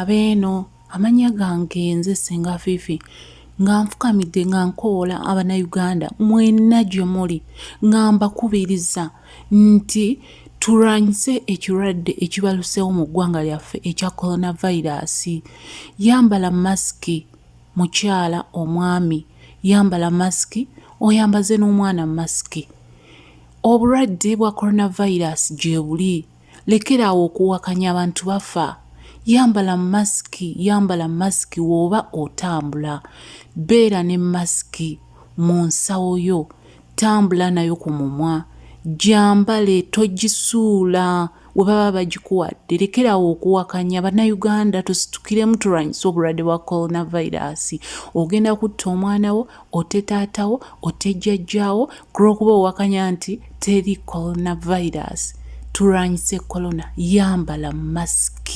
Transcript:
abeeno amanya gange nze Ssenga Fifi nga nfukamidde nga nkoola Abannayuganda mwenna gye muli nga mbakubiriza nti tulwanyise ekirwadde ekibaluseewo mu ggwanga lyaffe ekya coronavirus. Yambala masiki mukyala omwami, yambala masiki oyambaze n'omwana masiki. Obulwadde bwa coronavirus gye buli, lekeraawo okuwakanya abantu bafa. Yambala masiki w'oba otambula, beera ne masiki mu nsawo yo, tambula nayo ku mumwa, gyambale togisuula we baba bagikuwadde. Lekeraawo okuwakanya. Bannayuganda tusitukiremu tulwanyise obulwadde bwa coronavirus. Ogenda kutta omwana wo, otte taata wo, otte jjajjaawo kulw'okuba owakanya nti teri coronavirus. Tulwanyise corona, yambala masiki.